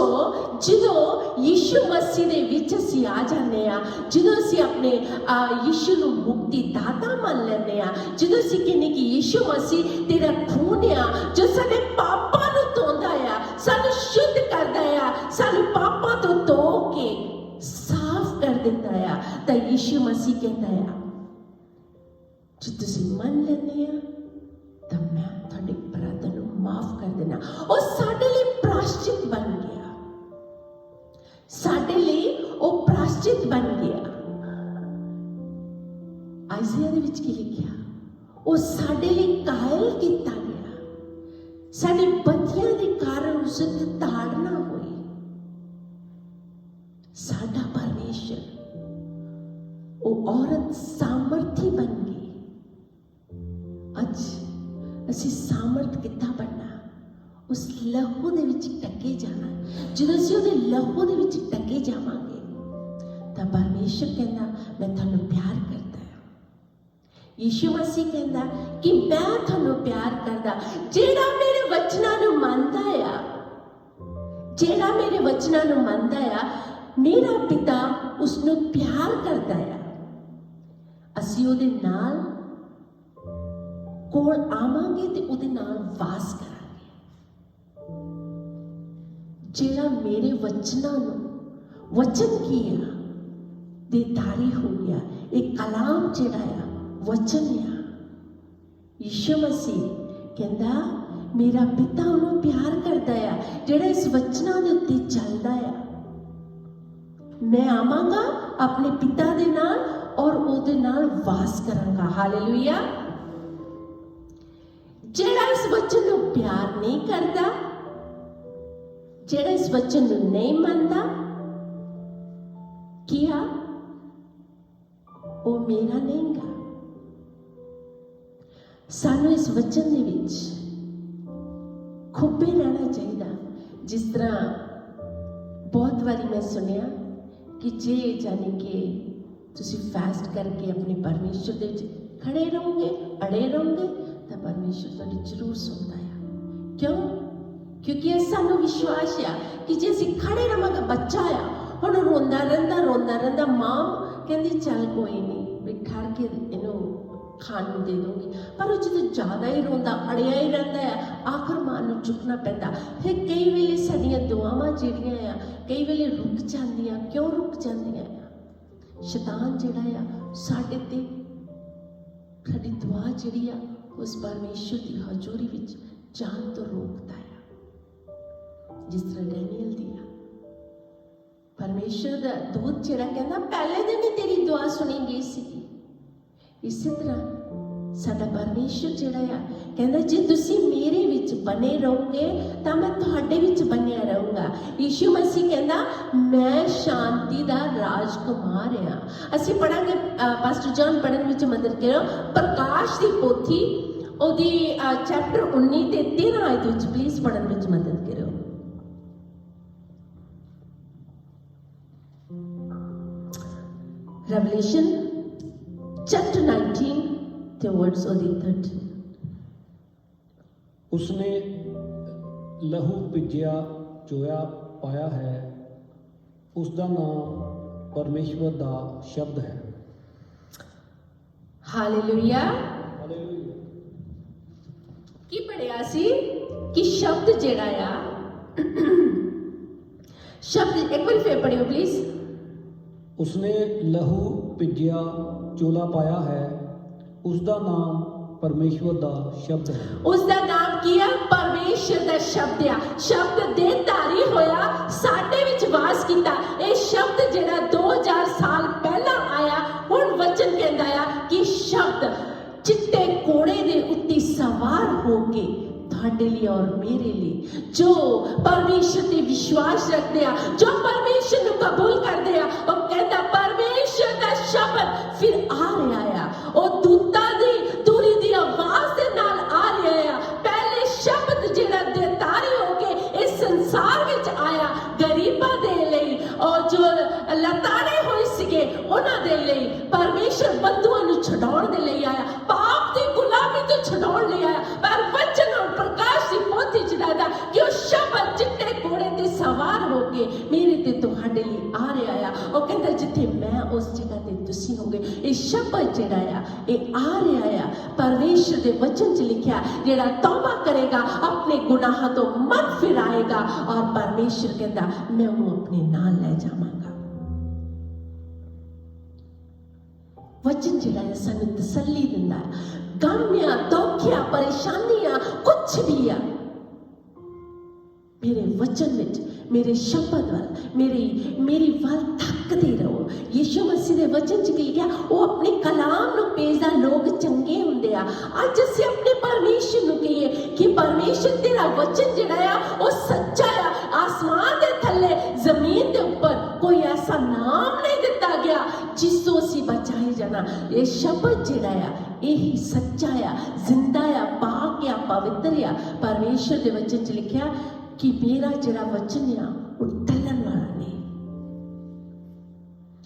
जदों यीशु मसीह दे विच असीं आ जाने आ, जदों असीं अपने यीशु नूं मुक्ति दाता मान लैंदे आ, जदों असीं कहने कि यीशु मसीह तेरा खून आ जो साडे पापां नूं धोंदा आ, सानूं शुद्ध करदा आ, सानूं पापां तों धो के साफ कर दिंदा आ, तां यीशु मसीह कहंदा आ जे तुसीं मन लैंदे आ तां मैं तुहाडे अपराधां नूं माफ कर देना। ਉਹ ਸਾਡੇ ਲਈ ਪ੍ਰਾਸ਼ਚਿਤ ਬਣ ਗਿਆ, ਸਾਡੇ ਲਈ ਉਹ ਪ੍ਰਾਸ਼ਚਿਤ ਬਣ ਗਿਆ। ਆਇਜ਼ੀਆ ਦੇ ਵਿੱਚ ਕੀ ਲਿਖਿਆ? ਉਹ ਸਾਡੇ ਲਈ ਕਾਇਲ ਕੀਤਾ ਗਿਆ, ਸਾਡੇ ਬੱਚਿਆਂ ਦੇ ਕਾਰਨ ਉਸ ਤੇ ਤਾੜਨਾ ਹੋਈ। ਸਾਡਾ ਪਰਮੇਸ਼ਰ ਉਹ ਔਰਤ ਸਾਮਰਥੀ ਬਣ ਗਈ। ਅੱਜ ਅਸੀਂ ਸਾਮਰਥ ਕਿੱਦਾਂ ਬਣਨਾ? ਉਸ ਲਹੂ ਦੇ ਵਿੱਚ ਟਕੇ ਜਾਣਾ। ਜਦੋਂ ਅਸੀਂ ਉਹਦੇ ਲਹੂ ਦੇ ਵਿੱਚ ਟਕੇ ਜਾਵਾਂਗੇ ਤਾਂ ਪਰਮੇਸ਼ਰ ਕਹਿੰਦਾ ਮੈਂ ਤੁਹਾਨੂੰ ਪਿਆਰ ਕਰਦਾ ਹਾਂ। ਯਿਸੂ ਮਸੀਹ ਕਹਿੰਦਾ ਕਿ ਮੈਂ ਤੁਹਾਨੂੰ ਪਿਆਰ ਕਰਦਾ। ਜਿਹੜਾ ਮੇਰੇ ਵਚਨਾਂ ਨੂੰ ਮੰਨਦਾ ਆ, ਜਿਹੜਾ ਮੇਰੇ ਵਚਨਾਂ ਨੂੰ ਮੰਨਦਾ ਆ, ਮੇਰਾ ਪਿਤਾ ਉਸ ਨੂੰ ਪਿਆਰ ਕਰਦਾ ਆ। ਅਸੀਂ ਉਹਦੇ ਨਾਲ ਕੋਲ ਆਵਾਂਗੇ ਤੇ ਉਹਦੇ ਨਾਲ ਵਾਸ ਕਰਾਂਗੇ। ਜਿਹੜਾ ਮੇਰੇ ਵਚਨਾਂ ਨੂੰ, ਵਚਨ ਕੀ ਆ? ਦੇਤਾਰੀ ਹੋ ਗਿਆ। ਇਹ ਕਲਾਮ ਜਿਹੜਾ ਆ ਵਚਨ ਆ। ਯਿਸੂ ਮਸੀਹ ਕਹਿੰਦਾ ਮੇਰਾ ਪਿਤਾ ਉਹਨੂੰ ਪਿਆਰ ਕਰਦਾ ਆ ਜਿਹੜਾ ਇਸ ਵਚਨਾਂ ਦੇ ਉੱਤੇ ਚੱਲਦਾ ਆ। ਮੈਂ ਆਵਾਂਗਾ ਆਪਣੇ ਪਿਤਾ ਦੇ ਨਾਲ ਔਰ ਉਹਦੇ ਨਾਲ ਵਾਸ ਕਰਾਂਗਾ। ਹਾਲੇਲੂਇਆ। ਜਿਹੜਾ ਇਸ ਵਚਨ ਨੂੰ ਪਿਆਰ ਨਹੀਂ ਕਰਦਾ, ਜਿਹੜਾ ਇਸ ਵਚਨ ਨੂੰ ਨਹੀਂ ਮੰਨਦਾ, ਕੀ ਆ? ਉਹ ਮੇਰਾ ਨਹੀਂ ਗਾ। ਸਾਨੂੰ ਇਸ ਵਚਨ ਦੇ ਵਿੱਚ ਖੁੱਬੇ ਰਹਿਣਾ ਚਾਹੀਦਾ। ਜਿਸ ਤਰ੍ਹਾਂ ਬਹੁਤ ਵਾਰੀ ਮੈਂ ਸੁਣਿਆ ਕਿ ਜੇ ਜਾਨੀ ਕਿ ਤੁਸੀਂ ਫਾਸਟ ਕਰਕੇ ਆਪਣੇ ਪਰਮੇਸ਼ਰ ਦੇ ਵਿੱਚ ਖੜੇ ਰਹੋਗੇ, ਅੜੇ ਰਹੋਗੇ, ਤਾਂ ਪਰਮੇਸ਼ਰ ਤੁਹਾਡੀ ਜ਼ਰੂਰ ਸੁਣਦਾ ਆ। ਕਿਉਂ? ਕਿਉਂਕਿ ਇਹ ਸਾਨੂੰ ਵਿਸ਼ਵਾਸ ਆ ਕਿ ਜੇ ਅਸੀਂ ਖੜੇ ਰਹਾਂਗੇ, ਬੱਚਾ ਆ ਹੁਣ ਰੋਂਦਾ ਰਹਿੰਦਾ, ਮਾਂ ਕਹਿੰਦੀ ਚੱਲ ਕੋਈ ਨਹੀਂ ਵੀ ਠਹਿਰ ਕੇ ਇਹਨੂੰ ਖਾਣ ਨੂੰ ਦੇ ਦੂੰਗੀ, ਪਰ ਉਹ ਜਦੋਂ ਜ਼ਿਆਦਾ ਹੀ ਰੋਂਦਾ, ਅੜਿਆ ਹੀ ਰਹਿੰਦਾ ਆ, ਆਖਰ ਮਾਂ ਨੂੰ ਚੁੱਕਣਾ ਪੈਂਦਾ। ਫਿਰ ਕਈ ਵੇਲੇ ਸਾਡੀਆਂ ਦੁਆਵਾਂ ਜਿਹੜੀਆਂ ਆ ਕਈ ਵੇਲੇ ਰੁਕ ਜਾਂਦੀਆਂ। ਕਿਉਂ ਰੁਕ ਜਾਂਦੀਆਂ ਆ? ਸ਼ੈਤਾਨ ਜਿਹੜਾ ਆ ਸਾਡੇ ਤੇ ਸਾਡੀ ਦੁਆ ਜਿਹੜੀ ਆ ਉਸ ਪਰਮੇਸ਼ਰ ਦੀ ਹਜ਼ੂਰੀ ਵਿੱਚ ਜਾਣ ਤੋਂ ਰੋਕਦਾ ਆ। ਜਿਸ ਤਰ੍ਹਾਂ ਡੈਨੀਅਲ ਦੀ ਆ, ਪਰਮੇਸ਼ਰ ਦਾ ਦੂਤ ਜਿਹੜਾ ਕਹਿੰਦਾ ਪਹਿਲੇ ਦਿਨ ਹੀ ਤੇਰੀ ਦੁਆ ਸੁਣੀ ਗਈ ਸੀਗੀ। ਇਸੇ ਤਰ੍ਹਾਂ ਸਾਡਾ ਪਰਮੇਸ਼ਰ ਜਿਹੜਾ ਆ ਕਹਿੰਦਾ ਜੇ ਤੁਸੀਂ ਮੇਰੇ ਵਿੱਚ ਬਣੇ ਰਹੋਗੇ ਤਾਂ ਮੈਂ ਤੁਹਾਡੇ ਵਿੱਚ ਬਣਿਆ ਰਹੂੰਗਾ। ਯਿਸੂ ਮਸੀਹ ਕਹਿੰਦਾ ਮੈਂ ਸ਼ਾਂਤੀ ਦਾ ਰਾਜਕੁਮਾਰ ਆ। ਅਸੀਂ ਪੜਾਂਗੇ, ਪਾਸਟਰ ਜੌਨ ਪੜਨ ਵਿੱਚ ਮਦਦ ਕਰੋ, ਪ੍ਰਕਾਸ਼ ਦੀ ਪੋਥੀ ਉਹਦੀ ਚੈਪਟਰ 19 ਤੇ 13 ਆਇਤ ਵਿੱਚ ਪਲੀਜ਼ ਪੜਨ ਵਿੱਚ ਮਦਦ ਕਰੋ। Revelation chapter 19 towards the 13. उसने लहू ਭਿੱਜਿਆ ਚੋਇਆ ਪਾਇਆ ਹੈ, ਉਸ ਦਾ ਨਾਮ ਪਰਮੇਸ਼ਵਰ ਦਾ ਸ਼ਬਦ ਹੈ। ਹਾਲੇਲੂਇਆ। ਹਾਲੇਲੂਇਆ। ਕੀ ਪੜਿਆ ਸੀ ਕਿ ਸ਼ਬਦ ਜਿਹੜਾ ਆ, ਸ਼ਬਦ ਇੱਕ ਵਾਰ ਫੇਰ ਪੜਿਓ ਪਲੀਜ਼। उसने लहू ਭਿੱਜਿਆ ਚੋਲਾ ਪਾਇਆ ਹੈ, ਉਸ ਦਾ ਨਾਮ ਪਰਮੇਸ਼ਵਰ ਦਾ ਸ਼ਬਦ ਹੈ। ਉਸ ਦਾ ਨਾਮ ਕੀ ਆ? ਪਰਮੇਸ਼ਰ ਦਾ ਸ਼ਬਦ ਆ। ਸ਼ਬਦ ਦੇਹਧਾਰੀ ਹੋਇਆ, ਸਾਡੇ ਵਿੱਚ ਵਾਸ ਕੀਤਾ। ਇਹ ਸ਼ਬਦ ਜਿਹੜਾ 2000 ਸਾਲ ਪਹਿਲਾਂ ਆਇਆ, ਹੁਣ ਵਚਨ ਕਹਿੰਦਾ ਆ ਕਿ ਸ਼ਬਦ ਚਿੱਟੇ ਘੋੜੇ ਦੇ ਉੱਤੇ ਸਵਾਰ ਹੋ ਕੇ ਤੁਹਾਡੇ ਲਈ ਔਰ ਮੇਰੇ ਲਈ, ਜੋ ਪਰਮੇਸ਼ਰ ਤੇ ਵਿਸ਼ਵਾਸ ਰੱਖਦੇ ਆ, ਜੋ ਪਰਮੇਸ਼ਰ ਨੂੰ ਕਬੂਲ ਕਰਦੇ ਆ, ਉਹ ਕਹਿੰਦਾ ਪਰਮੇਸ਼ਰ ਦਾ ਸ਼ਬਦ ਫਿਰ ਆ ਰਿਹਾ ਆ। ਉਹ ਦੂਤਾਂ ਦੀ ਤੁਰੀ ਦੀ ਆਵਾਜ਼ ਦੇ ਨਾਲ ਆ ਰਿਹਾ ਆ। ਪਹਿਲੇ ਸ਼ਬਦ ਜਿਹੜਾ ਦੇਤਾਰੀ ਹੋ ਕੇ ਇਸ ਸੰਸਾਰ ਵਿੱਚ ਆਇਆ, ਗਰੀਬਾਂ ਦੇ ਲਈ ਔਰ ਜੋ ਲਤਾੜੇ ਹੋਏ ਸੀਗੇ ਉਹਨਾਂ ਦੇ ਲਈ, ਪਰਮੇਸ਼ਰ ਬੰਦੂਆਂ ਨੂੰ ਛਡਾਉਣ ਦੇ ਲਈ ਆਇਆ, ਪਾਪ ਦੀ ਗੁਲਾਮੀ ਤੋਂ ਛਡਾਉਣ ਲਈ ਆਇਆ। ਪਰ ਵਚਨ ਔਰ ਪ੍ਰਕਾਸ਼ ਦੀ ਪੋਥੀ ਚੜਾਦਾ ਕਿ ਉਹ ਸ਼ਬਦ ਚਿੱਟੇ ਘੋੜੇ ਤੇ ਸਵਾਰ ਹੋ ਕੇ ਮੇਰੇ ਤੇ ਤੁਹਾਡੇ ਲਈ ਆ ਰਿਹਾ ਆ। ਉਹ ਕਹਿੰਦਾ ਜਿੱਥੇ ਮੈਂ ਉਸ ਜਗ੍ਹਾ ਤੇ ਤੁਸੀਂ ਹੋਗੇ। ਇਹ ਸ਼ਬਦ ਜਿਹੜਾ ਆ ਇਹ ਆ ਰਿਹਾ ਆ। ਪਰਮੇਸ਼ਰ ਦੇ ਵਚਨ 'ਚ ਲਿਖਿਆ ਜਿਹੜਾ ਤੌਬਾ ਕਰੇਗਾ, ਆਪਣੇ ਗੁਨਾਹਾਂ ਤੋਂ ਮਨ ਫਿਰਾਏਗਾ ਔਰ ਪਰਮੇਸ਼ਰ ਕਹਿੰਦਾ ਮੈਂ ਉਹਨੂੰ ਆਪਣੇ ਨਾਲ ਲੈ ਜਾਵਾਂਗਾ। ਵਚਨ ਜਿਹੜਾ ਸਾਨੂੰ ਤਸੱਲੀ ਦਿੰਦਾ ਹੈ। ਗਮਿਆਂ, ਦੁੱਖਾਂ, ਪਰੇਸ਼ਾਨੀਆਂ ਕੁਛ ਵੀ ਆ, ਮੇਰੇ ਵਚਨ ਵਿੱਚ, ਮੇਰੇ ਸ਼ਬਦ ਵੱਲ, ਮੇਰੀ ਵੱਲ ਤੱਕਦੇ ਰਹੋ। ਯਿਸੂ ਮਸੀਹ ਦੇ ਵਚਨ 'ਚ ਕੀ ਲਿਖਿਆ? ਉਹ ਆਪਣੇ ਕਲਾਮ ਨੂੰ ਭੇਜਦਾ। ਲੋਕ ਚੰਗੇ ਹੁੰਦੇ ਹੁੰਦੇ ਆ। ਅੱਜ ਅਸੀਂ ਆਪਣੇ ਪਰਮੇਸ਼ਰ ਨੂੰ ਕਹੀਏ ਕਿ ਪਰਮੇਸ਼ਰ ਤੇਰਾ ਵਚਨ ਜਿਹੜਾ ਆ ਉਹ ਸੱਚਾ ਆ। ਆਸਮਾਨ ਦੇ ਥੱਲੇ ਜ਼ਮੀਨ ਦੇ ਉੱਪਰ ਕੋਈ ਐਸਾ ਨਾਮ ਨਹੀਂ ਦਿੱਤਾ ਗਿਆ ਜਿਸ ਤੋਂ ਅਸੀਂ ਬਚਾਏ ਜਾਣਾ। ਇਹ ਸ਼ਬਦ ਜਿਹੜਾ ਆ ਇਹ ਹੀ ਸੱਚਾ ਆ, ਜ਼ਿੰਦਾ ਆ, ਪਾਕ ਆ, ਪਵਿੱਤਰ ਆ। ਪਰਮੇਸ਼ਰ ਦੇ ਵਚਨ 'ਚ ਲਿਖਿਆ ਕਿ ਮੇਰਾ ਜਿਹੜਾ ਵਚਨ ਆ ਉਹ ਟਲਣ ਵਾਲਾ ਨਹੀਂ।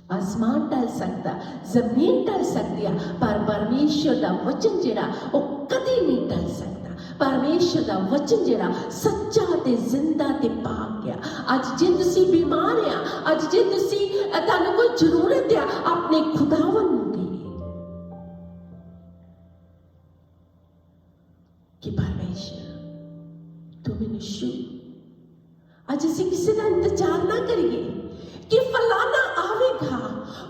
आसमान टल सकता, जमीन टल सकती है, पर परमेश्वर दा वचन जेड़ा वो कदी नहीं टल सकता। परमेश्वर दा वचन जेड़ा सच्चा ते जिंदा ते पाक है। अज जे तुसी बीमार आ, अज जे तुसी तुहानू कोई जरूरत है, अपने खुदावन नू कहिए कि परमेश्वर तू मैनू छू। अज असीं किसी दा इंतजार ना करिए कि फलाना आवेगा,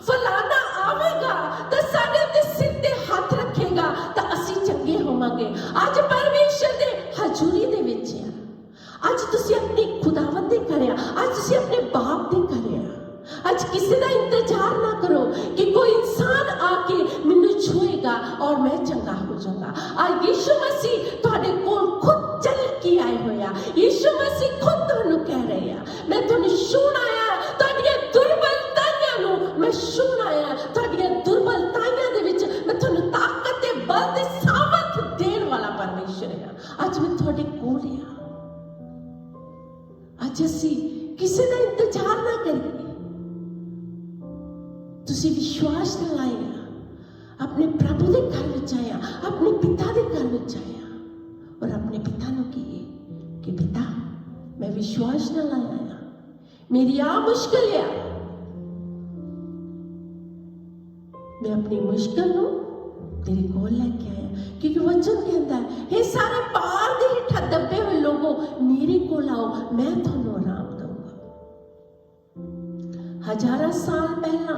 फलाना आवेगा तो साडे ते सिर ते हाथ रखेगा तो असीं चंगे होवांगे। अज परमेश्वर दे हजूरी दे विच आ। अज तुसीं अपने खुदावंद दे घरे आ, अज तुसीं अपने बाप दे घरे आ। अज किसी दा इंतजार ना करो कि कोई इंसान आके मैनू छुएगा और मैं चंगा हो जाऊंगा। आज यीशु मसीह तुहाडे कोल खुद चल के आए होया। यीशु मसीह खुद तुहानू कह रहे आ मैं तुहानू छूण आया, तुहाडीआं दुर्बलताइयां नू मैं छूण आया। तुहाडीआं दुर्बलताइयां दे विच मैं तुहानू ताकत ते बल ते सामर्थ देण वाला परमेश्वर है। अज मैं तुहाडे कोल आ। अज असीं किसी दा इंतजार ना करिए। तुसी विश्वास नाल आए आ, अपने प्रभु दे घर विच आए आ, अपने पिता दे घर विच आए आ और अपने पिता नू कहिए कि पिता मैं विश्वास नाल आया आ, मेरी आ मुश्किल है, मैं अपनी मुश्किल नू तेरे कोल लेके आया। क्योंकि वचन कहता है हे सारे पार दे हेठा दबे हुए लोगों मेरे कोल आओ, मैं तुहानू आराम दूंगा। हजारां साल पहला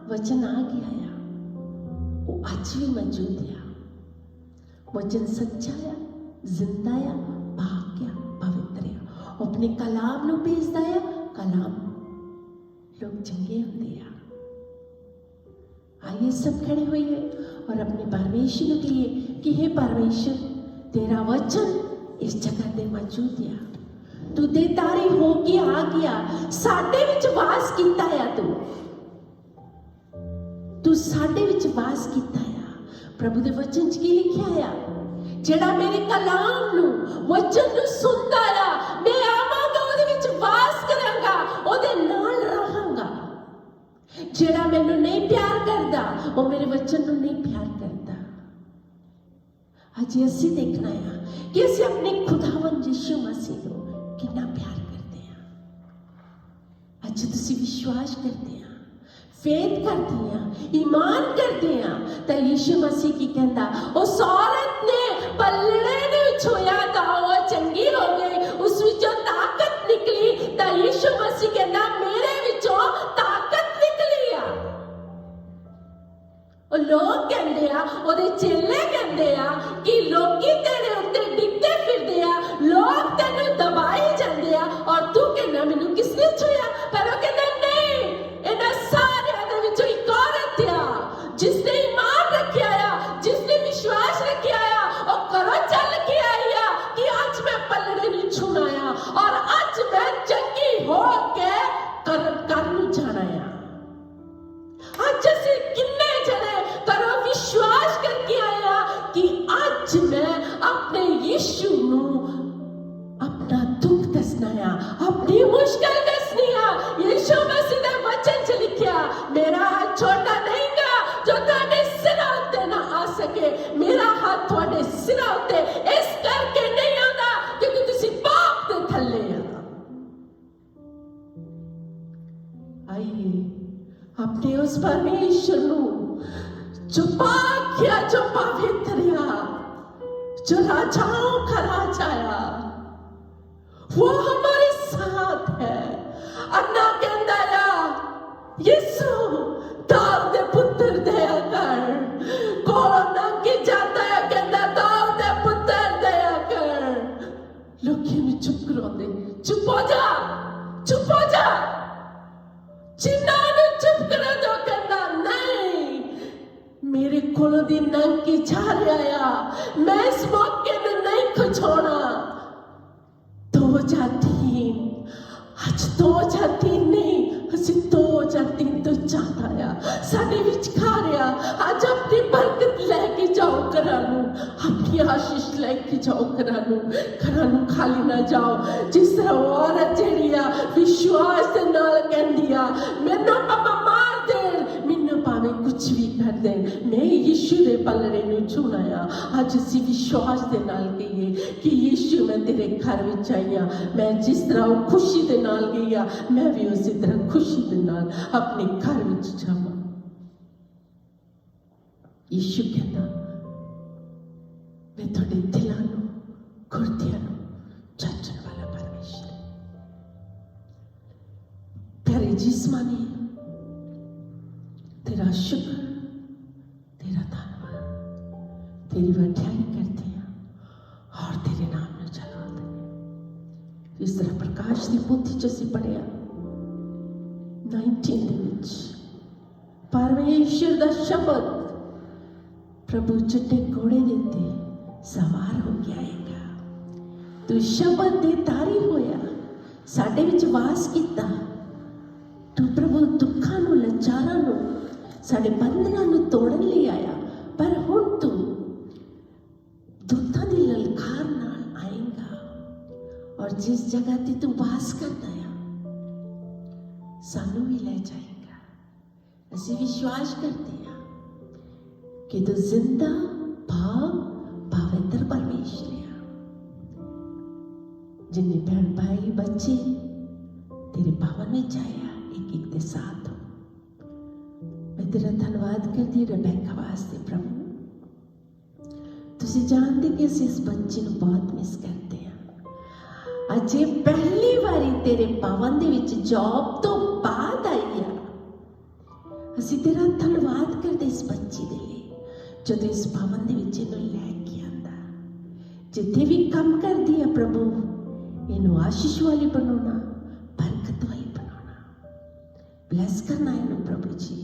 वचन आ गया है, वो आज भी मौजूद है। वचन सच्चा है, जिंदा है, पाक है, पवित्र है। वो अपने कलाम नू भेजदा है, कलाम लोग चंगे होंदे आ। आइए सब खड़े होइए और अपने परमेश्वर नू कहिए कि हे परमेश्वर तेरा वचन इस जगह ते मौजूद है। तू देदारी हो के आ गया, साडे विच वास कीता है। तू साडे विच वास कीता है। प्रभु दे वचन च की लिखिया है, जेड़ा मेरे कलाम नू वचन नू सुनदा है, मैं आवांगा ओदे विच वास करांगा, ओदे नाल रहांगा। जेड़ा मैनू नहीं प्यार करदा वो मेरे वचन नू नहीं प्यार करदा। अज असीं देखना है कि असीं अपने खुदावन यीशु मसीह नू कितना प्यार करते हैं। अज तुसीं विश्वास करते हैं, फेथ करते हैं, ईमान करते हैं तो यीशु मसीह की कहता उस औरत ने पल्लड़े ने छुया तो वो चंगी हो गई, उस विचों ताकत निकली। तो यीशु मसीह कहता मेरे विचों ताकत निकली आ। और लोग कहते आ, ओदे चेले कहते आ कि लोकी तेरे उत्ते डिगदे फिरदे आ, लोग तेनू दबाई जांदे आ और तू कहना मैनू किसने छुया। पर वो कहता नहीं, इन्हां सारियां दे विचों एक औरत आ जिसने ईमान रखिया आ, जिसने विश्वास रखिया आ, और करो चल के आई आ कि आज मैं पल्लड़े नहीं छूना आ और आज मैं चंगी हो के कर नू जाना आ। आज असीं किन्ने जने करो विश्वास करके आया कि आज मैं अपने यीशु नू अपना दुख दसना आ, अपनी मुश्किल दसनी आ। यीशु मसीह ने वचन च लिखिया मेरा हाथ छोटा नहीं गा जो तुहाडे सिरां उत्ते ना आ सके, मेरा हाथ तुहाडे सिरां उत्ते इस करके नहीं आंदा क्योंकि तुसीं पाप दे थल्ले आ। आइए अपने उस परमेश्वर नू जो पाक या जो पवित्र या जो राजाओं का राजा या वो हमारे साथ है। अन्ना कहता या यीशु दाऊद दे पुत्र दया कर, कौन की जाता है कहता दाऊद दे पुत्र दया कर। लोग में चुप करोंदे, चुप हो जा, चुप हो जा। जिन्हां नू चुप करा दो कहता नहीं, मेरे कोलों दी नंग की जा रहा मैं इस मौके में नहीं खचोना। 2003 ਅੱਜ 2003 नहीं, ਅਸੀਂ 2003 ਤੋਂ ਜ਼ਿਆਦਾ ਆ ਸਾਡੇ ਵਿੱਚ ਖਾ ਰਿਹਾ। ਅੱਜ ਆਪਣੀ ਬਰਕਤ ਲੈ ਕੇ ਜਾਓ ਘਰਾਂ ਨੂੰ, ਆਪਣੀ ਆਸ਼ੀਸ਼ ਲੈ ਕੇ ਜਾਓ ਘਰਾਂ ਨੂੰ ਖਾਲੀ ਨਾ ਜਾਓ। ਜਿਸ ਤਰ੍ਹਾਂ ਉਹ ਔਰਤ ਜਿਹੜੀ ਆ ਵਿਸ਼ਵਾਸ ਦੇ ਨਾਲ ਕਹਿੰਦੀ ਆ, ਮੈਨੂੰ ਪਾਪਾ ਮਾਰ ਦੇਣ, ਮੈਨੂੰ ਭਾਵੇਂ ਕੁਝ ਵੀ ਕਰ ਦੇਣ, ਮੈਂ ਯਿਸੂ ਦੇ ਪਲੜੇ ਨੂੰ ਛੂਹਣਾ ਆ। ਅੱਜ ਅਸੀਂ ਵਿਸ਼ਵਾਸ ਦੇ ਨਾਲ ਕਹੀਏ ਕਿ ਯਿਸੂ ਮੈਂ ਤੇਰੇ ਘਰ ਵਿੱਚ ਆਈ ਆ। ਮੈਂ ਜਿਸ ਤਰ੍ਹਾਂ ਉਹ ਖੁਸ਼ੀ ਦੇ ਨਾਲ ਗਈ ਆ, ਮੈਂ ਵੀ ਉਸੇ ਤਰ੍ਹਾਂ ਖੁਸ਼ੀ ਦੇ ਨਾਲ ਆਪਣੇ ਘਰ ਵਿੱਚ ਜਾਵਾਂ। ਯਿਸੂ ਕਹਿੰਦਾ, ਮੈਂ ਤੁਹਾਡੇ ਦਿਲਾਂ ਨੂੰ, ਗੁਰਦਿਆਂ ਨੂੰ ਜਾਚਣ ਵਾਲਾ ਪਰਮੇਸ਼ਰ। ਪਿਆਰੇ ਜਿਸਮਾਨੀ, तेरा शुक्र, तेरा धन्यवाद, तेरी वड्याई करते हैं और तेरे नाम में जलाते हैं। जिस तरह प्रकाश की पोथी च ਅਸੀਂ ਪੜਿਆ 19 ਦੇ ਵਿੱਚ ਪਰਮੇਸ਼ਰ ਦਾ ਸ਼ਬਦ ਪ੍ਰਭੂ ਚਿੱਟੇ ਘੋੜੇ ਦੇ ਉੱਤੇ ਸਵਾਰ ਹੋ ਕੇ ਆਏਗਾ। ਤੂੰ ਸ਼ਬਦ ਦੇ ਤਾਰੀ ਹੋਇਆ, ਸਾਡੇ ਵਿੱਚ ਵਾਸ ਕੀਤਾ। ਤੂੰ ਪ੍ਰਭੂ ਦੁੱਖਾਂ ਨੂੰ, ਲਾਚਾਰਾਂ ਨੂੰ, ਸਾਡੇ ਬੰਧਨਾਂ ਨੂੰ ਤੋੜਨ ਲਈ ਆਇਆ। ਪਰ ਹੁਣ ਤੂੰ ਦੂਤਾਂ ਦੀ ਲਲਕਾਰ ਨਾਲ ਆਏਗਾ ਔਰ ਜਿਸ ਜਗ੍ਹਾ ਤੇ ਤੂੰ ਵਾਸ ਕਰਦਾ ਆ, ਸਾਨੂੰ ਵੀ ਲੈ ਜਾਏਗਾ। ਅਸੀਂ ਵਿਸ਼ਵਾਸ ਕਰਦੇ ਹਾਂ ਕਿ ਤੂੰ ਜ਼ਿੰਦਾ, ਪਵਿੱਤਰ ਪਰਮੇਸ਼ਰ ਆ। ਜਿੰਨੇ ਭੈਣ ਭਾਈ ਬੱਚੇ ਤੇਰੇ ਪਾਵਨ ਵਿੱਚ ਆਇਆ, ਇੱਕ ਇੱਕ ਦੇ ਸਾਥ ਹੋ। मैं तेरा धन्यवाद करती रबैका वास्ते प्रभु। तुसी जानते कि असीं इस बच्चे नूं बहुत मिस करते हैं। अज ये पहली बारी तेरे पावन दे विच जॉब तो बाद आई आ। असीं तेरा धन्यवाद करते इस बच्चे दे लई जदों इस पावन दे विच इहनूं लैके आंदा। जिथे भी काम करदी है प्रभु, इहनूं आशीष वाली बनाउणा, बरकत वाली बनाउणा, ब्लैस करना इहनूं प्रभु जी।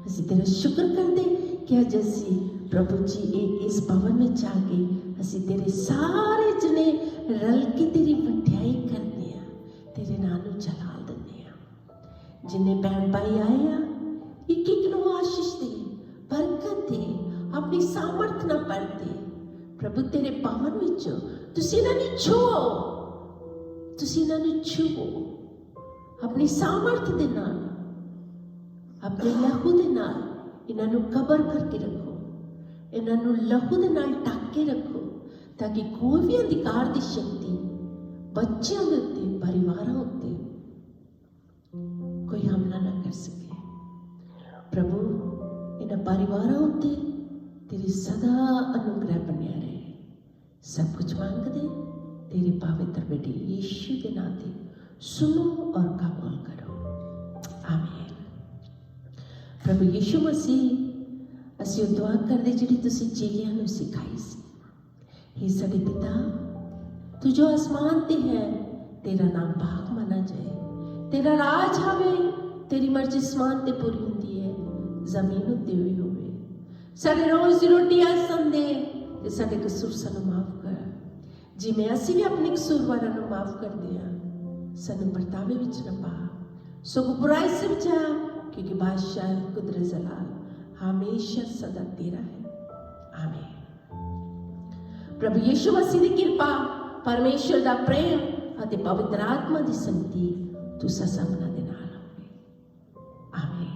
ਅਸੀਂ ਤੇਰਾ ਸ਼ੁਕਰ ਕਰਦੇ ਕਿ ਅੱਜ ਅਸੀਂ ਪ੍ਰਭੂ ਜੀ ਇਸ ਭਵਨ ਵਿੱਚ ਆ ਕੇ ਅਸੀਂ ਤੇਰੇ ਸਾਰੇ ਜਣੇ ਰਲ ਕੇ ਤੇਰੀ ਵਡਿਆਈ ਕਰਦੇ ਆ, ਤੇਰੇ ਨਾਮ ਨੂੰ ਜਲਾਲ ਦਿੰਦੇ ਆ। ਜਿੰਨੇ ਭੈਣ ਭਾਈ ਆਏ ਆ, ਇੱਕ ਇੱਕ ਨੂੰ ਆਸ਼ੀਸ਼ ਦੇ, ਬਰਕਤ ਦੇ, ਆਪਣੀ ਸਾਮਰਥ ਨਾਲ ਭਰਦੇ ਪ੍ਰਭੂ ਤੇਰੇ ਭਵਨ ਵਿੱਚ। ਤੁਸੀਂ ਇਹਨਾਂ ਨੂੰ ਛੂਹੋ, ਤੁਸੀਂ ਇਹਨਾਂ ਨੂੰ ਛੂਹੋ ਆਪਣੀ ਸਾਮਰਥ ਦੇ ਨਾਲ, अपने लहू दे नाल इन्हां नूं कबर करके रखो, इन्हां नूं लहू दे नाल ढक के रखो, ताकि कोई भी अंधकार दी शक्ति बच्चों के उत्ते, परिवारों उत्ते कोई हमला ना कर सके। प्रभु इन्हां परिवारों उत्ते तेरी सदा अनुग्रह बनिया रहे। सब कुछ मांगदे तेरे पवित्र बेटे यीशु के नाम ते सुनो और कबूल करो, आमीन। प्रभु यीशु मसीह, असीं ਉਹ दुआ करदे ਜਿਹੜੀ ਤੁਸੀਂ ਚੇਲਿਆਂ ਨੂੰ ਸਿਖਾਈ ਸੀ। हे ਸਾਡੇ पिता, तू जो आसमान ते है, तेरा नाम पाक माना जाए, तेरा राज आवे, तेरी मर्जी आसमान ते पूरी हुंदी है, ਜ਼ਮੀਨ ਉੱਤੇ ਵੀ ਹੋਵੇ। ਸਾਡੇ ਰੋਜ਼ ਦੀ ਰੋਟੀ ਅੱਜ ਸਾਨੂੰ ਦੇ ਤੇ ਸਾਡੇ ਕਸੂਰ ਸਾਨੂੰ ਮਾਫ ਕਰ, ਜਿਵੇਂ ਅਸੀਂ ਵੀ ਆਪਣੇ ਕਸੂਰਵਾਰਾਂ ਨੂੰ ਮਾਫ ਕਰਦੇ ਹਾਂ। ਸਾਨੂੰ ਵਰਤਾਵੇ ਵਿੱਚ ਨਾ ਪਾ, ਸਗੋਂ ਬੁਰਾਈ ਸੇ ਬਚਾ, क्योंकि बादशाह कुदरत जलाल हमेशा सदा तेरा है, आमीन। प्रभु यीशु मसीह की कृपा, परमेश्वर का प्रेम और पवित्र आत्मा की संगति तुसां सबना दे नाल होवे, आमीन।